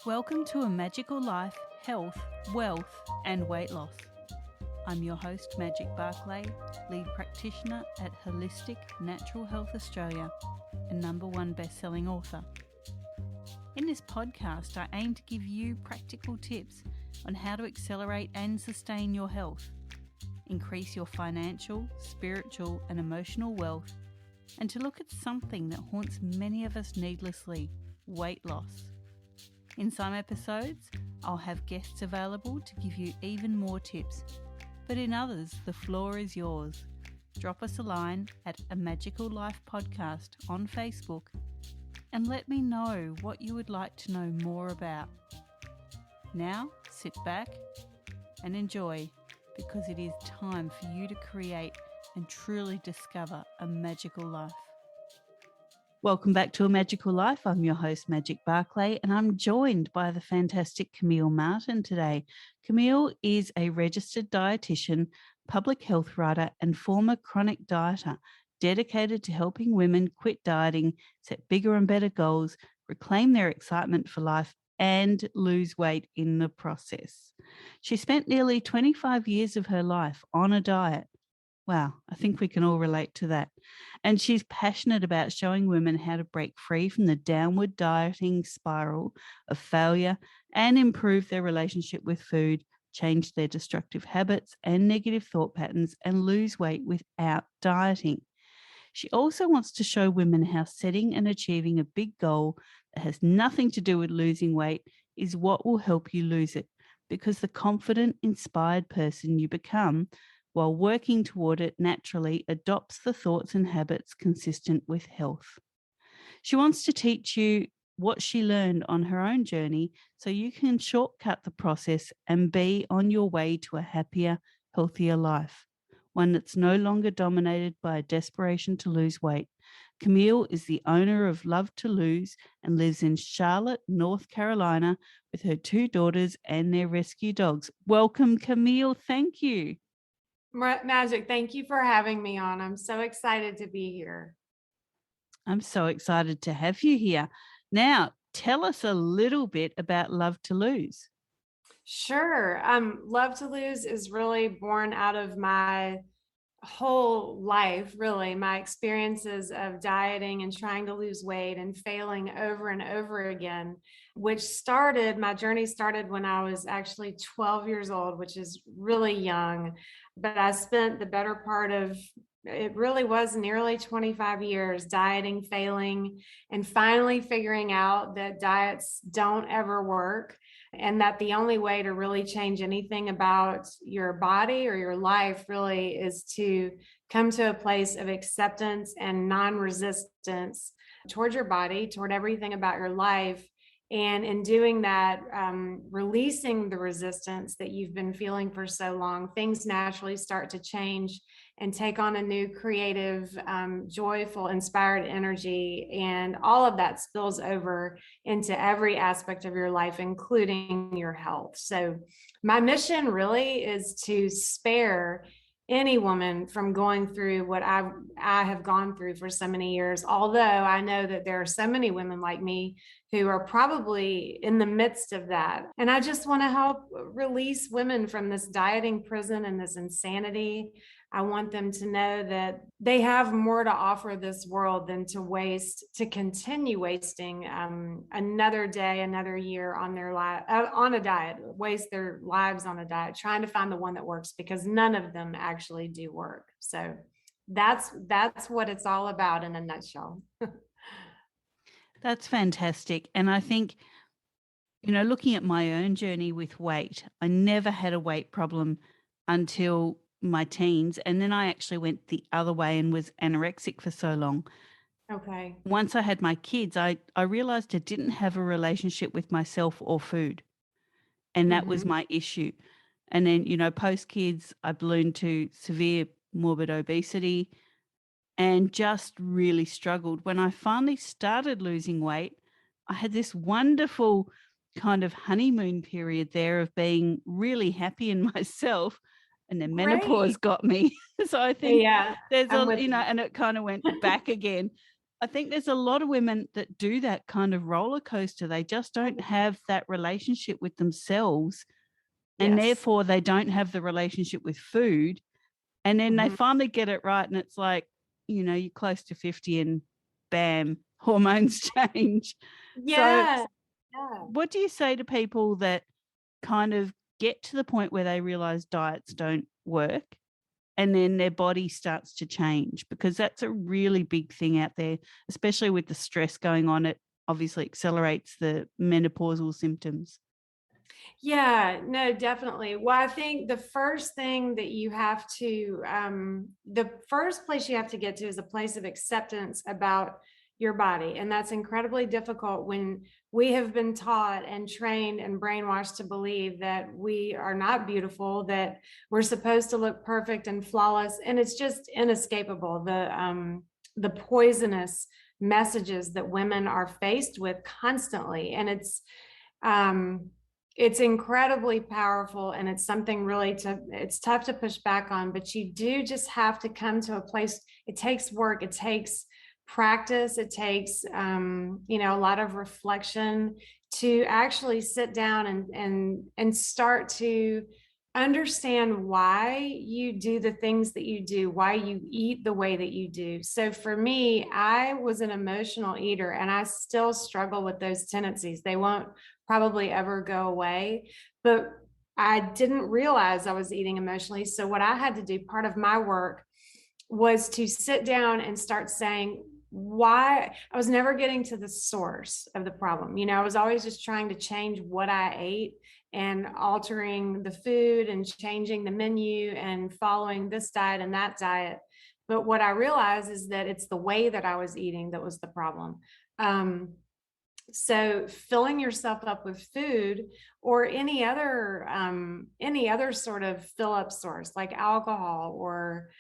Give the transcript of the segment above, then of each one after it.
Welcome to A Magical Life, Health, Wealth and Weight Loss. I'm your host, Magic Barclay, lead practitioner at Holistic Natural Health Australia and #1 best-selling author. In this podcast, I aim to give you practical tips on how to accelerate and sustain your health, increase your financial, spiritual and emotional wealth, and to look at something that haunts many of us needlessly, weight loss. In some episodes, I'll have guests available to give you even more tips, but in others, the floor is yours. Drop us a line at A Magical Life Podcast on Facebook and let me know what you would like to know more about. Now, sit back and enjoy, because it is time for you to create and truly discover a magical life. Welcome back to A Magical Life. I'm your host, Magic Barclay, and I'm joined by the fantastic Camille Martin today. Camille is a registered dietitian, public health writer, and former chronic dieter, dedicated to helping women quit dieting, set bigger and better goals, reclaim their excitement for life, and lose weight in the process. She spent nearly 25 years of her life on a diet. Wow, I think we can all relate to that. And she's passionate about showing women how to break free from the downward dieting spiral of failure and improve their relationship with food, change their destructive habits and negative thought patterns, and lose weight without dieting. She also wants to show women how setting and achieving a big goal that has nothing to do with losing weight is what will help you lose it, because the confident, inspired person you become while working toward it naturally adopts the thoughts and habits consistent with health. She wants to teach you what she learned on her own journey so you can shortcut the process and be on your way to a happier, healthier life, one that's no longer dominated by a desperation to lose weight. Camille is the owner of Love to Lose and lives in Charlotte, North Carolina with her 2 daughters and their rescue dogs. Welcome, Camille. Thank you. Magic, thank you for having me on. I'm so excited to be here. I'm so excited to have you here. Now, tell us a little bit about Love to Lose. Sure. Love to Lose is really born out of my whole life, really, my experiences of dieting and trying to lose weight and failing over and over again, my journey started when I was actually 12 years old, which is really young. But I spent the better part of, it really was nearly 25 years dieting, failing, and finally figuring out that diets don't ever work, and that the only way to really change anything about your body or your life really is to come to a place of acceptance and non-resistance toward your body, toward everything about your life. And in doing that, releasing the resistance that you've been feeling for so long, things naturally start to change and take on a new creative, joyful, inspired energy. And all of that spills over into every aspect of your life, including your health. So my mission really is to spare any woman from going through what I have gone through for so many years. Although I know that there are so many women like me who are probably in the midst of that. And I just want to help release women from this dieting prison and this insanity. I want them to know that they have more to offer this world than to continue wasting another day, another year on their life, on a diet, waste their lives on a diet, trying to find the one that works, because none of them actually do work. So that's what it's all about in a nutshell. That's fantastic. And I think, looking at my own journey with weight, I never had a weight problem until my teens. And then I actually went the other way and was anorexic for so long. Okay. Once I had my kids, I realized I didn't have a relationship with myself or food. And that was my issue. And then, post kids, I ballooned to severe morbid obesity and just really struggled. When I finally started losing weight, I had this wonderful kind of honeymoon period there of being really happy in myself. And then menopause got me. So I think there's and it kind of went back again. I think there's a lot of women that do that kind of roller coaster. They just don't have that relationship with themselves, and Yes. therefore they don't have the relationship with food. And then they finally get it right, and it's like, you're close to 50 and bam, hormones change. Yeah. So what do you say to people that kind of get to the point where they realize diets don't work and then their body starts to change? Because that's a really big thing out there, especially with the stress going on. It obviously accelerates the menopausal symptoms. Yeah, no, definitely. Well, I think the first thing that you have to, the first place you have to get to is a place of acceptance about your body. And that's incredibly difficult when we have been taught and trained and brainwashed to believe that we are not beautiful, that we're supposed to look perfect and flawless. And it's just inescapable. The poisonous messages that women are faced with constantly. And it's incredibly powerful, and it's something really it's tough to push back on, but you do just have to come to a place. It takes work, it takes practice, it takes a lot of reflection to actually sit down and start to understand why you do the things that you do, why you eat the way that you do. So for me, I was an emotional eater, and I still struggle with those tendencies. They won't probably ever go away, but I didn't realize I was eating emotionally. So what I had to do, part of my work, was to sit down and start saying why. I was never getting to the source of the problem. I was always just trying to change what I ate and altering the food and changing the menu and following this diet and that diet. But what I realized is that it's the way that I was eating that was the problem. So filling yourself up with food or any other sort of fill up source like alcohol or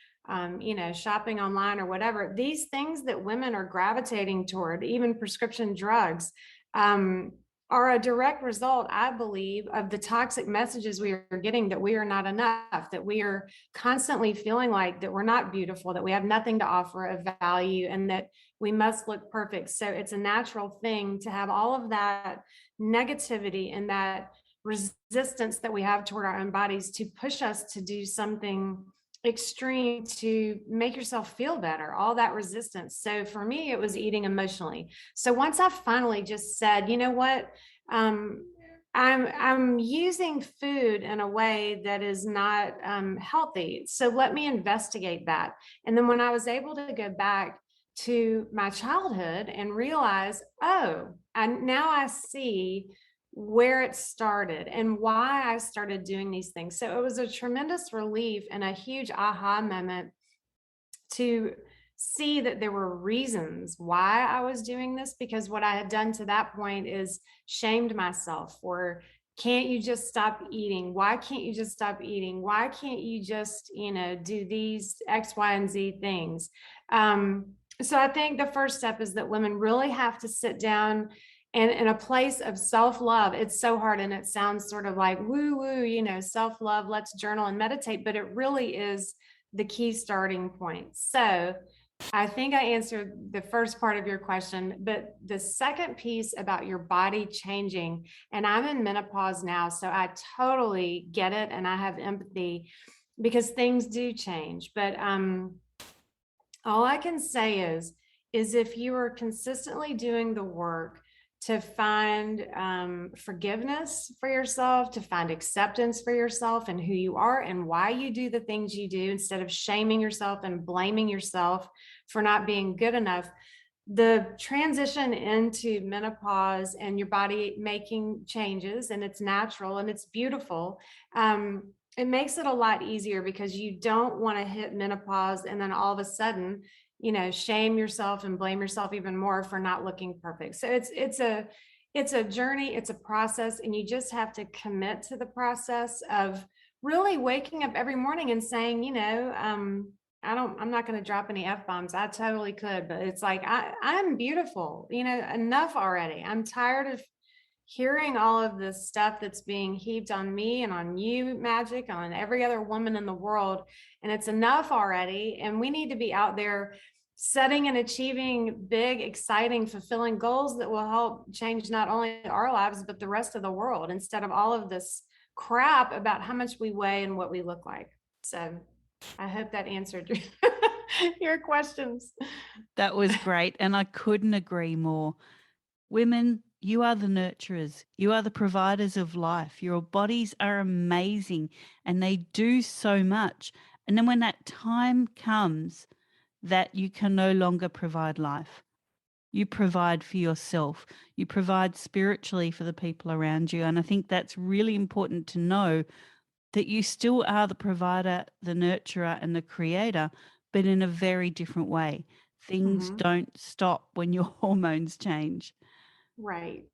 shopping online or whatever, these things that women are gravitating toward, even prescription drugs, are a direct result, I believe, of the toxic messages we are getting that we are not enough, that we are constantly feeling like that we're not beautiful, that we have nothing to offer of value, and that we must look perfect. So it's a natural thing to have all of that negativity and that resistance that we have toward our own bodies to push us to do something extreme to make yourself feel better, all that resistance. So for me, it was eating emotionally. So once I finally just said, you know what, I'm using food in a way that is not healthy. So let me investigate that. And then when I was able to go back to my childhood and realize, now I see where it started and why I started doing these things. So it was a tremendous relief and a huge aha moment to see that there were reasons why I was doing this, because what I had done to that point is shamed myself for, can't you just stop eating? Why can't you just stop eating? Why can't you just, do these X, Y, and Z things? So I think the first step is that women really have to sit down and in a place of self-love. It's so hard, and it sounds sort of like woo-woo, self-love, let's journal and meditate, but it really is the key starting point. So I think I answered the first part of your question, but the second piece about your body changing, and I'm in menopause now, so I totally get it, and I have empathy because things do change. But all I can say is if you are consistently doing the work to find forgiveness for yourself, to find acceptance for yourself and who you are and why you do the things you do, instead of shaming yourself and blaming yourself for not being good enough, the transition into menopause and your body making changes, and it's natural and it's beautiful. It makes it a lot easier because you don't want to hit menopause and then all of a sudden, shame yourself and blame yourself even more for not looking perfect. So it's a journey, it's a process, and you just have to commit to the process of really waking up every morning and saying, I'm not going to drop any F-bombs. I totally could, but it's like, I'm beautiful, enough already. I'm tired of hearing all of this stuff that's being heaped on me and on you, Magic, on every other woman in the world. And it's enough already. And we need to be out there setting and achieving big, exciting, fulfilling goals that will help change not only our lives, but the rest of the world, instead of all of this crap about how much we weigh and what we look like. So I hope that answered your questions. That was great. And I couldn't agree more. Women, you are the nurturers. You are the providers of life. Your bodies are amazing and they do so much. And then when that time comes that you can no longer provide life, you provide for yourself. You provide spiritually for the people around you. And I think that's really important to know, that you still are the provider, the nurturer, and the creator, but in a very different way. Things Mhm. don't stop when your hormones change. Right.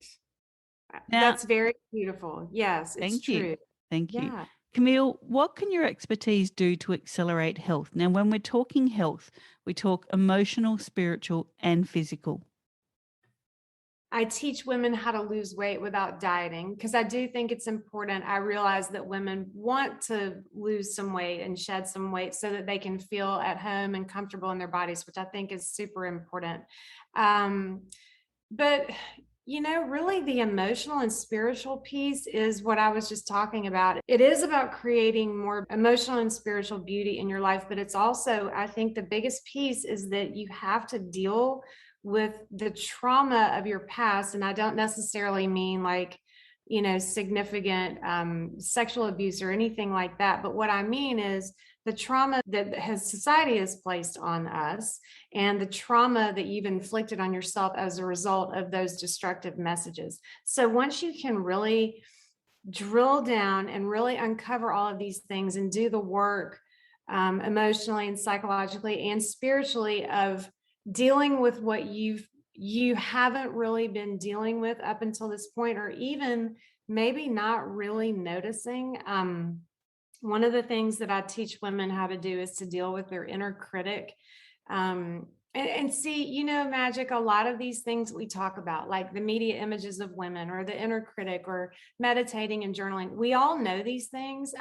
Now, That's very beautiful. Yes, it's thank you. true. Thank you. Yeah. Camille, what can your expertise do to accelerate health? Now, when we're talking health, we talk emotional, spiritual, and physical. I teach women how to lose weight without dieting because I do think it's important. I realize that women want to lose some weight and shed some weight so that they can feel at home and comfortable in their bodies, which I think is super important. Um, but really the emotional and spiritual piece is what I was just talking about. It is about creating more emotional and spiritual beauty in your life, but it's also, I think the biggest piece is that you have to deal with the trauma of your past. And I don't necessarily mean like, significant sexual abuse or anything like that. But what I mean is the trauma that society has placed on us and the trauma that you've inflicted on yourself as a result of those destructive messages. So once you can really drill down and really uncover all of these things and do the work emotionally and psychologically and spiritually of dealing with what you haven't really been dealing with up until this point, or even maybe not really noticing. One of the things that I teach women how to do is to deal with their inner critic. And see, Magic, a lot of these things we talk about, like the media images of women or the inner critic or meditating and journaling, we all know these things.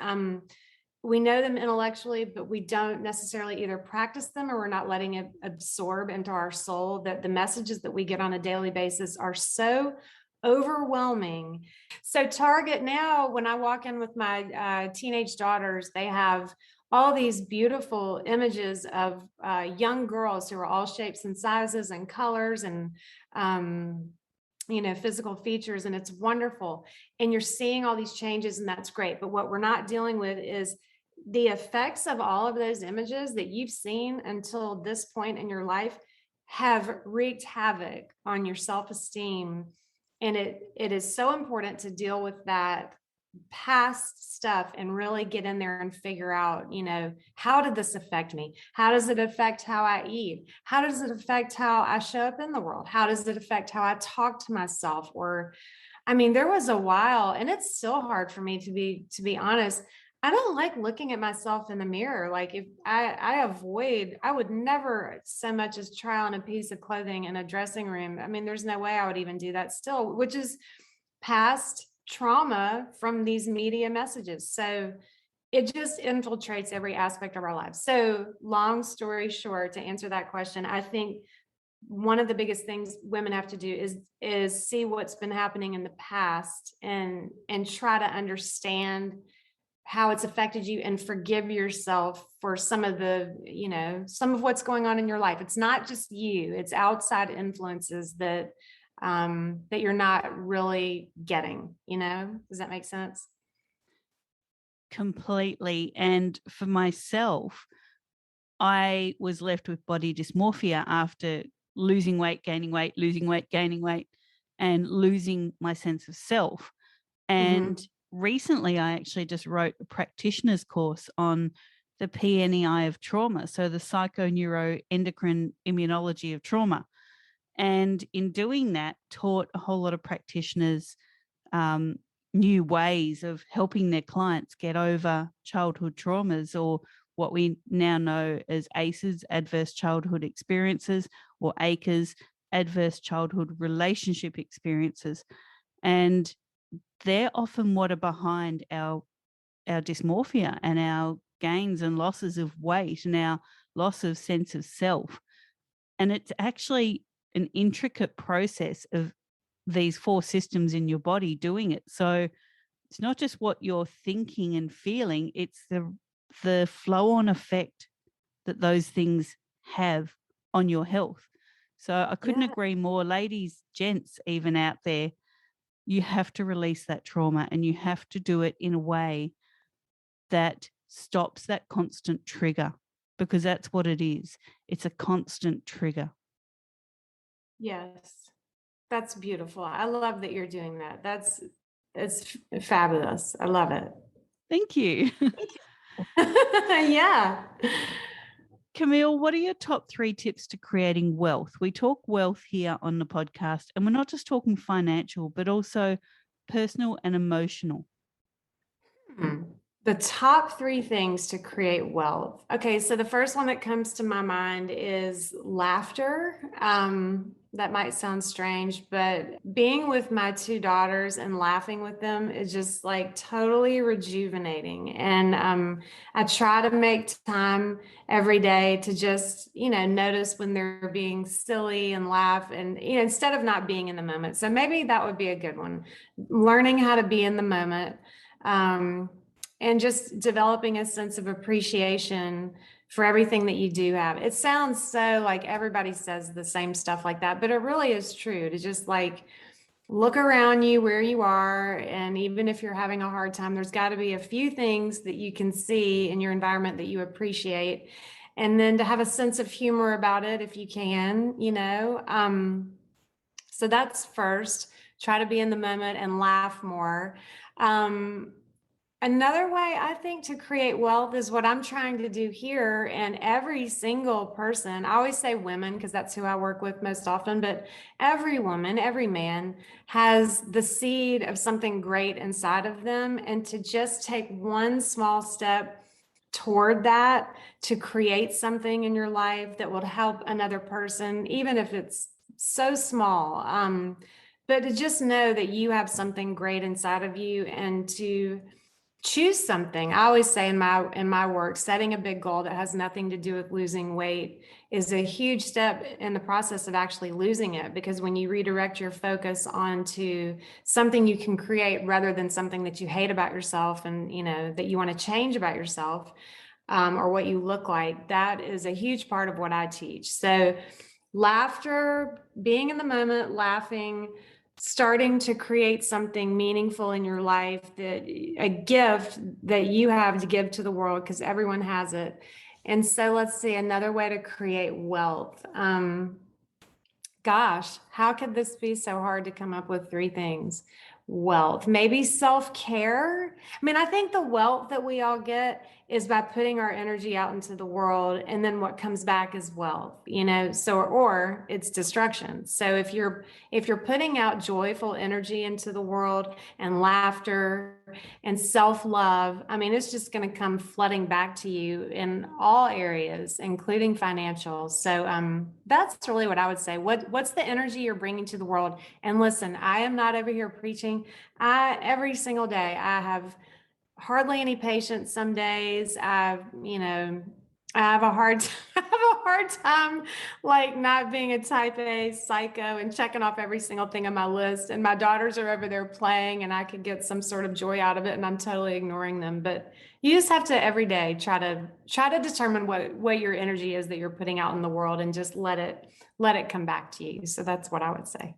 We know them intellectually, but we don't necessarily either practice them or we're not letting it absorb into our soul. That the messages that we get on a daily basis are so overwhelming. So Target now, when I walk in with my teenage daughters, they have all these beautiful images of young girls who are all shapes and sizes and colors and physical features, and it's wonderful. And you're seeing all these changes, and that's great. But what we're not dealing with is the effects of all of those images that you've seen until this point in your life have wreaked havoc on your self-esteem. And it is so important to deal with that past stuff and really get in there and figure out, how did this affect me? How does it affect how I eat? How does it affect how I show up in the world? How does it affect how I talk to myself? Or, there was a while, and it's still hard for me to be honest. I don't like looking at myself in the mirror. Like if I would never so much as try on a piece of clothing in a dressing room. There's no way I would even do that still, which is past trauma from these media messages. So it just infiltrates every aspect of our lives. So long story short, to answer that question, I think one of the biggest things women have to do is see what's been happening in the past and try to understand how it's affected you and forgive yourself for some of what's going on in your life. It's not just you, it's outside influences that you're not really getting, does that make sense? Completely. And for myself, I was left with body dysmorphia after losing weight, gaining weight, losing weight, gaining weight, and losing my sense of self. And recently, I actually just wrote a practitioner's course on the PNEI of trauma, so the psychoneuroendocrine immunology of trauma. And in doing that, taught a whole lot of practitioners new ways of helping their clients get over childhood traumas, or what we now know as ACEs, adverse childhood experiences, or ACEs, adverse childhood relationship experiences. And they're often what are behind our dysmorphia and our gains and losses of weight and our loss of sense of self. And it's actually an intricate process of these 4 systems in your body doing it. So it's not just what you're thinking and feeling, it's the flow on effect that those things have on your health. So I couldn't Yeah. agree more. Ladies, gents, even out there, you have to release that trauma, and you have to do it in a way that stops that constant trigger, because that's what it is. It's a constant trigger. Yes. That's beautiful. I love that you're doing that. It's fabulous. I love it. Thank you. Yeah. Camille, what are your top 3 tips to creating wealth? We talk wealth here on the podcast, and we're not just talking financial, but also personal and emotional. The top 3 things to create wealth. Okay, so the first one that comes to my mind is laughter. That might sound strange, but being with my 2 daughters and laughing with them is just like totally rejuvenating. And I try to make time every day to just, notice when they're being silly and laugh, and, instead of not being in the moment. So maybe that would be a good one. Learning how to be in the moment. And just developing a sense of appreciation for everything that you do have. It sounds so like everybody says the same stuff like that, but it really is true to just like look around you where you are. And even if you're having a hard time, there's got to be a few things that you can see in your environment that you appreciate. And then to have a sense of humor about it if you can, So that's first. Try to be in the moment and laugh more. Another way I think to create wealth is what I'm trying to do here. And every single person, I always say women because that's who I work with most often, but every woman, every man has the seed of something great inside of them. And to just take one small step toward that to create something in your life that will help another person, even if it's so small. But to just know that you have something great inside of you, and to choose something. I always say in my work, setting a big goal that has nothing to do with losing weight is a huge step in the process of actually losing it, because when you redirect your focus onto something you can create rather than something that you hate about yourself and that you want to change about yourself, or what you look like, that is a huge part of what I teach. So laughter, being in the moment, laughing, starting to create something meaningful in your life, that a gift that you have to give to the world, because everyone has it. And so let's see, another way to create wealth. Gosh, how could this be so hard to come up with 3 things? Wealth, maybe self-care. I mean, I think the wealth that we all get is by putting our energy out into the world, and then what comes back is wealth, so, or it's destruction. So if you're putting out joyful energy into the world and laughter and self-love, I mean, it's just going to come flooding back to you in all areas, including financial. So that's really what I would say. What's the energy you're bringing to the world? And listen, I am not over here preaching. Every single day I have hardly any patience. Some days I have a hard time like not being a type A psycho and checking off every single thing on my list. And my daughters are over there playing and I could get some sort of joy out of it, and I'm totally ignoring them. But you just have to every day try to determine what your energy is that you're putting out in the world, and just let it come back to you. So that's what I would say.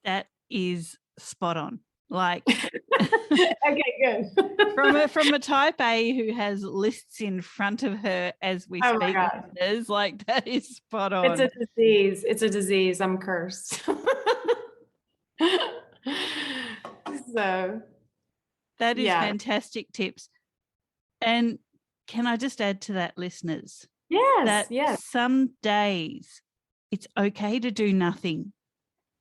That is spot on. Like, okay, good. from a type A who has lists in front of her as we Oh my speak, God. is like, that is spot on. It's a disease. It's a disease. I'm cursed. So that is yeah. fantastic tips. And can I just add to that, listeners, Yes. that some days it's okay to do nothing.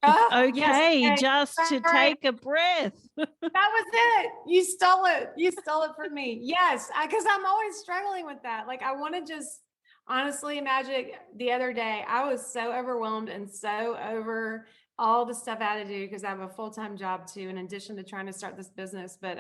It's okay yes, just to take a breath. That was it. You stole it. You stole it from me. Yes, because I'm always struggling with that. Like, I want to just honestly, Magic, the other day, I was so overwhelmed and so over all the stuff I had to do, because I have a full-time job too, in addition to trying to start this business. But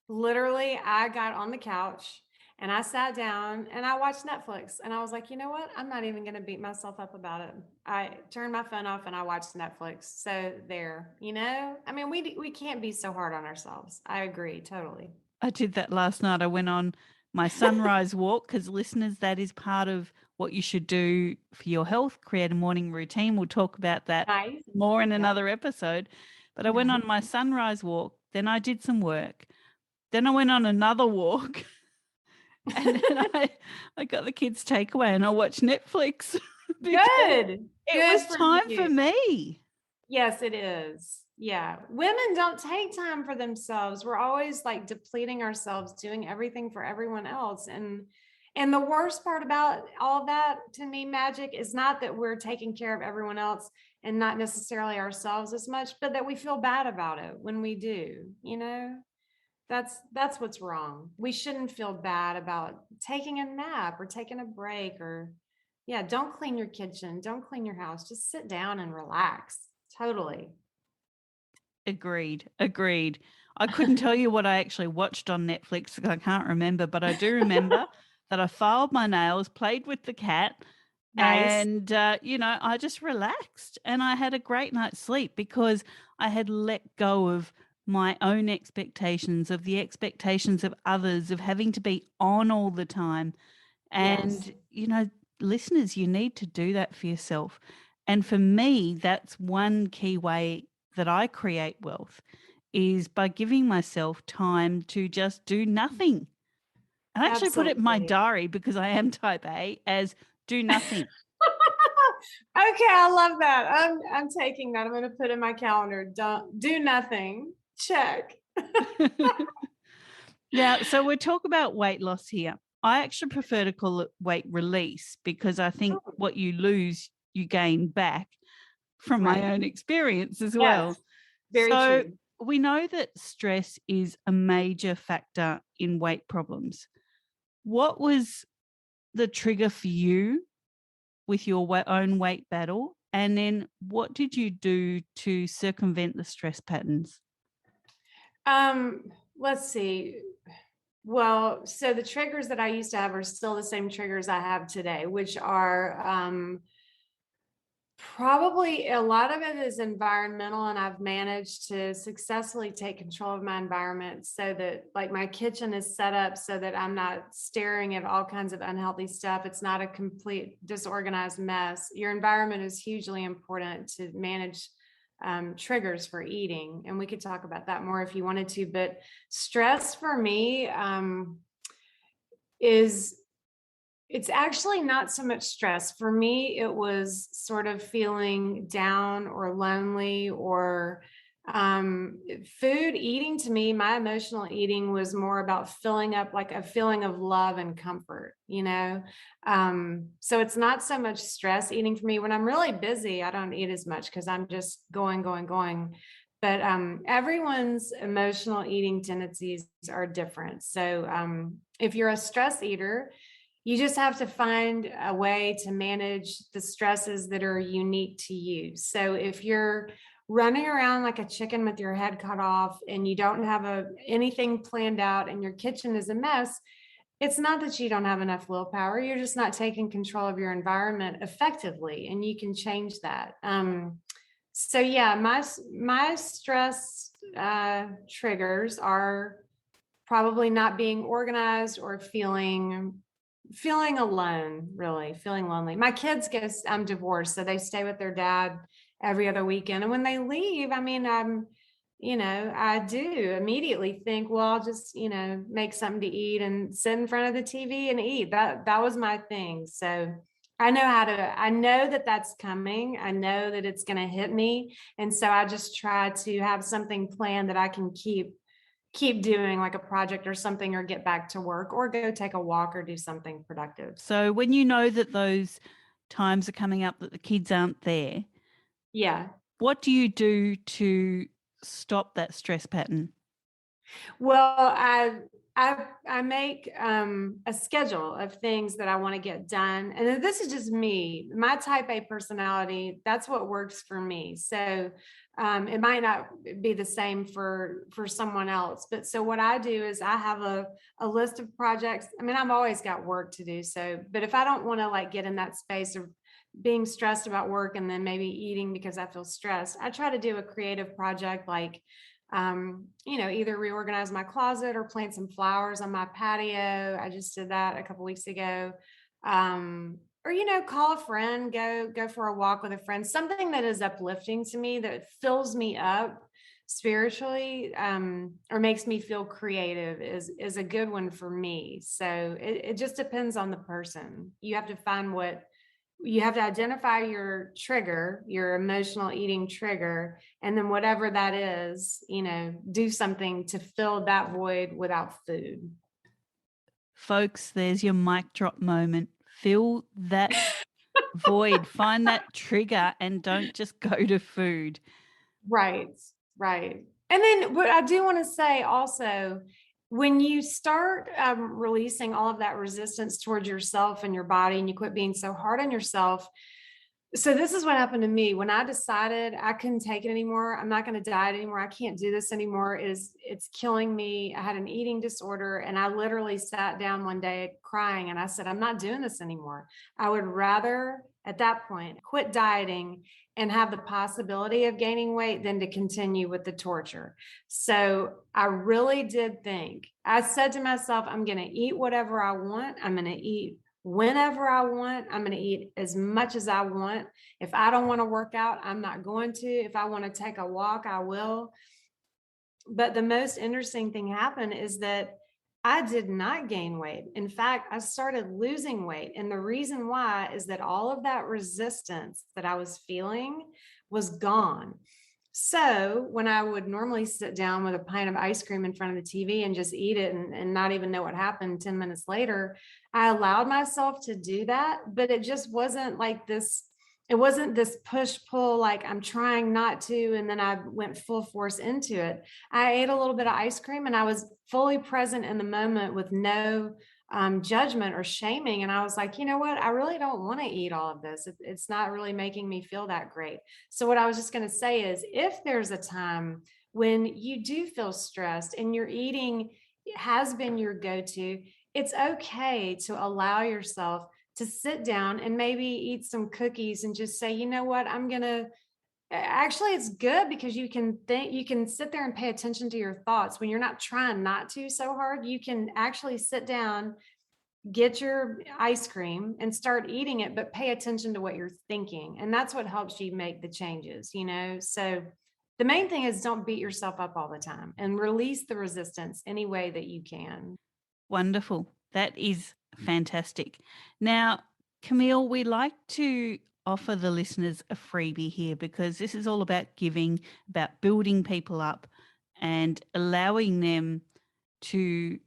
literally, I got on the couch And I sat down and I watched Netflix and I was like, you know what? I'm not even going to beat myself up about it. I turned my phone off and I watched Netflix. So there, I mean, we can't be so hard on ourselves. I agree. Totally. I did that last night. I went on my sunrise walk because, listeners, that is part of what you should do for your health. Create a morning routine. We'll talk about that Nice. more in Yeah. another episode. But I went on my sunrise walk. Then I did some work. Then I went on another walk. And then I got the kids' takeaway and I watched Netflix. Good. It was time for me. Yes, it is. Yeah. Women don't take time for themselves. We're always like depleting ourselves, doing everything for everyone else. And the worst part about all that to me, Magic, is not that we're taking care of everyone else and not necessarily ourselves as much, but that we feel bad about it when we do, that's what's wrong. We shouldn't feel bad about taking a nap or taking a break don't clean your kitchen, don't clean your house, just sit down and relax. Totally. Agreed. I couldn't tell you what I actually watched on Netflix because I can't remember, but I do remember that I filed my nails, played with the cat, Nice. and, I just relaxed and I had a great night's sleep because I had let go of my own expectations, of the expectations of others, of having to be on all the time. Yes. And, listeners, you need to do that for yourself. And for me, that's one key way that I create wealth is by giving myself time to just do nothing. And I actually put it in my Absolutely. diary because I am type A as do nothing. Okay, I love that. I'm taking that. I'm going to put in my calendar. Don't do nothing. Check. Now, so we're talking about weight loss here. I actually prefer to call it weight release because I think what you lose, you gain back from my Right. own experience as Yes. well. Very So true. we know that stress is a major factor in weight problems. What was the trigger for you with your own weight battle? And then what did you do to circumvent the stress patterns? Let's see. Well, so the triggers that I used to have are still the same triggers I have today, which are probably a lot of it is environmental, and I've managed to successfully take control of my environment so that like my kitchen is set up so that I'm not staring at all kinds of unhealthy stuff. It's not a complete disorganized mess. Your environment is hugely important to manage triggers for eating. And we could talk about that more if you wanted to, but stress for me is it's actually not so much stress. For me, it was sort of feeling down or lonely or food eating to me, my emotional eating was more about filling up like a feeling of love and comfort. So it's not so much stress eating for me. When I'm really busy, I don't eat as much because I'm just going. But everyone's emotional eating tendencies are different. So if you're a stress eater, you just have to find a way to manage the stresses that are unique to you. So if you're running around like a chicken with your head cut off and you don't have anything planned out and your kitchen is a mess, it's not that you don't have enough willpower. You're just not taking control of your environment effectively, and you can change that. So yeah, my stress triggers are probably not being organized or feeling alone, really feeling lonely. My kids I'm divorced, so they stay with their dad every other weekend. And when they leave, I mean, I do immediately think, well, I'll just, make something to eat and sit in front of the TV and eat. That was my thing. So I know that that's coming. I know that it's going to hit me. And so I just try to have something planned that I can keep doing, like a project or something, or get back to work or go take a walk or do something productive. So when you know that those times are coming up that the kids aren't there, yeah, what do you do to stop that stress pattern? well, I make a schedule of things that I want to get done. And then this is just me, my type A personality. That's what works for me. So it might not be the same for someone else. But so what I do is I have a list of projects. I mean, I've always got work to do. So, but if I don't want to like get in that space of being stressed about work and then maybe eating because I feel stressed, I try to do a creative project like either reorganize my closet or plant some flowers on my patio. I just did that a couple weeks ago. Or call a friend, go for a walk with a friend, something that is uplifting to me, that fills me up spiritually, or makes me feel creative is a good one for me. So it just depends on the person. You have to find you have to identify your trigger, your emotional eating trigger, and then whatever that is, do something to fill that void without food. Folks, there's your mic drop moment. Fill that void, find that trigger, and don't just go to food. Right, right. And then what I do want to say also, when you start releasing all of that resistance towards yourself and your body, and you quit being so hard on yourself. So this is what happened to me when I decided I couldn't take it anymore. I'm not going to diet anymore. I can't do this anymore. It's killing me. I had an eating disorder, and I literally sat down one day crying, and I said, I'm not doing this anymore. I would rather at that point quit dieting and have the possibility of gaining weight than to continue with the torture. So I really did think, I said to myself, I'm going to eat whatever I want. I'm going to eat whenever I want. I'm going to eat as much as I want. If I don't want to work out, I'm not going to. If I want to take a walk, I will. But the most interesting thing happened is that I did not gain weight. In fact, I started losing weight. And the reason why is that all of that resistance that I was feeling was gone. So when I would normally sit down with a pint of ice cream in front of the TV and just eat it and not even know what happened 10 minutes later, I allowed myself to do that, but it just wasn't like this. It wasn't this push pull, like I'm trying not to. And then I went full force into it. I ate a little bit of ice cream and I was fully present in the moment with no judgment or shaming. And I was like, you know what? I really don't want to eat all of this. It's not really making me feel that great. So what I was just going to say is, if there's a time when you do feel stressed and your eating has been your go-to, it's okay to allow yourself to sit down and maybe eat some cookies and just say, you know what, actually, it's good because you can sit there and pay attention to your thoughts when you're not trying not to so hard. You can actually sit down, get your ice cream and start eating it, but pay attention to what you're thinking. And that's what helps you make the changes, So the main thing is, don't beat yourself up all the time and release the resistance any way that you can. Wonderful. That is fantastic. Now, Camille, we like to offer the listeners a freebie here, because this is all about giving, about building people up and allowing them to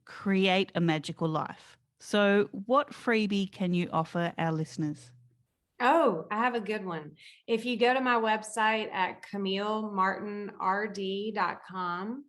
create a magical life. So what freebie can you offer our listeners? Oh, I have a good one. If you go to my website at CamilleMartinRD.com,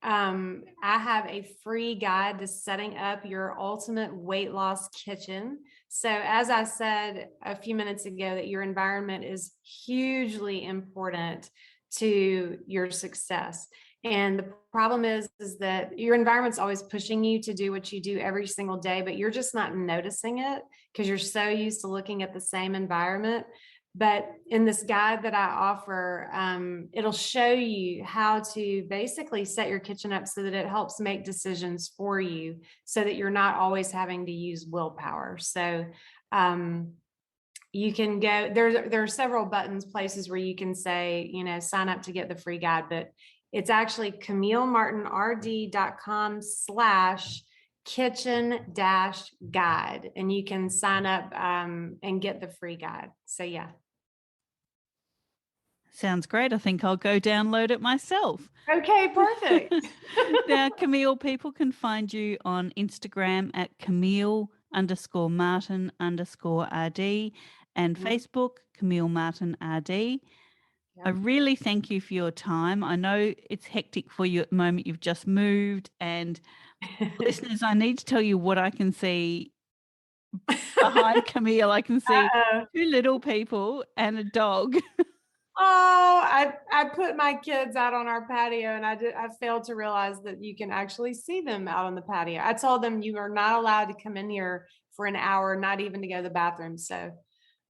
I have a free guide to setting up your ultimate weight loss kitchen. So as I said a few minutes ago, that your environment is hugely important to your success. And the problem is that your environment's always pushing you to do what you do every single day, but you're just not noticing it because you're so used to looking at the same environment. But in this guide that I offer, it'll show you how to basically set your kitchen up so that it helps make decisions for you, so that you're not always having to use willpower. So you can go, there are several buttons, places where you can say, sign up to get the free guide, but it's actually CamilleMartinRD.com/kitchen-guide. And you can sign up and get the free guide. So yeah. Sounds great. I think I'll go download it myself. Okay, perfect. Now, Camille, people can find you on Instagram at Camille_Martin_RD and Facebook, Camille Martin RD. I really thank you for your time. I know it's hectic for you at the moment. You've just moved, and listeners, I need to tell you what I can see behind Camille. I can see Uh-oh. 2 little people and a dog. Oh, I put my kids out on our patio, and I failed to realize that you can actually see them out on the patio. I told them you are not allowed to come in here for an hour, not even to go to the bathroom. So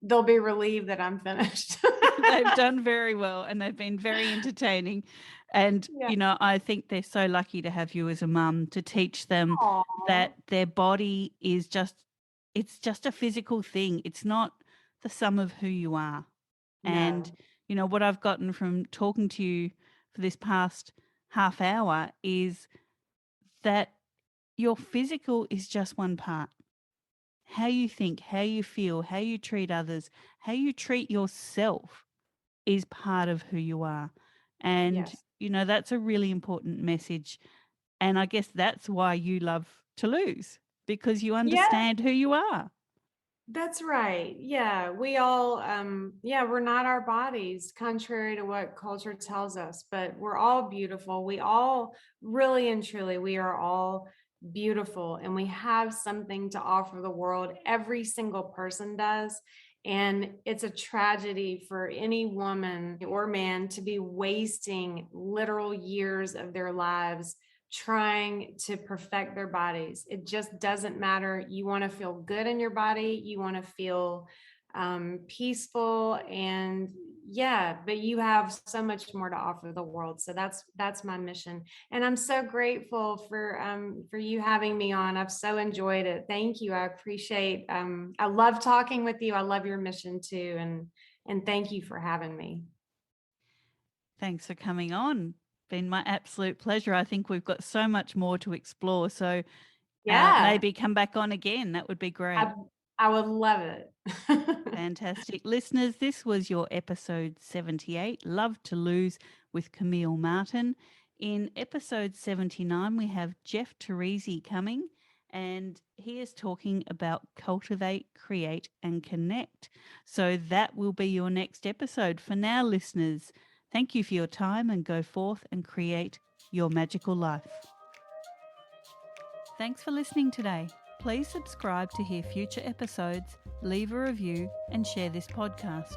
they'll be relieved that I'm finished. They've done very well, and they've been very entertaining. And, Yeah. I think they're so lucky to have you as a mum to teach them Aw. that their body is it's just a physical thing. It's not the sum of who you are. And, No. what I've gotten from talking to you for this past half hour is that your physical is just one part. How you think, how you feel, how you treat others, how you treat yourself is part of who you are. And, Yes. that's a really important message. And I guess that's why you love to lose, because you Yeah, understand who you are. that's right. Yeah, we all, yeah, we're not our bodies, contrary to what culture tells us, but we're all beautiful. We all really and truly, we are all beautiful, and we have something to offer the world. Every single person does. And it's a tragedy for any woman or man to be wasting literal years of their lives trying to perfect their bodies. It just doesn't matter. You want to feel good in your body. You want to feel peaceful, and yeah, but you have so much more to offer the world. So that's my mission, and I'm so grateful for you having me on. I've so enjoyed it. Thank you. I appreciate. I love talking with you. I love your mission too, and thank you for having me. Thanks for coming on. Been my absolute pleasure. I think we've got so much more to explore. So Yeah, maybe come back on again. That would be great. I, I would love it. Fantastic. Listeners, this was your episode 78, Love to Lose with Camille Martin. In episode 79, we have Jeff Teresi coming, and he is talking about cultivate, create, and connect. So that will be your next episode. For now, listeners, thank you for your time, and go forth and create your magical life. Thanks for listening today. Please subscribe to hear future episodes, leave a review, and share this podcast.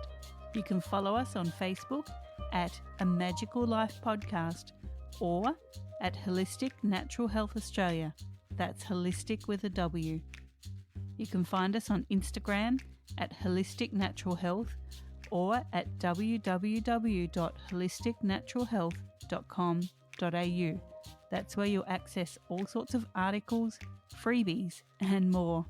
You can follow us on Facebook at A Magical Life Podcast or at Holistic Natural Health Australia. That's holistic with a W. You can find us on Instagram at Holistic Natural Health or at www.holisticnaturalhealth.com.au. That's where you'll access all sorts of articles, freebies, and more.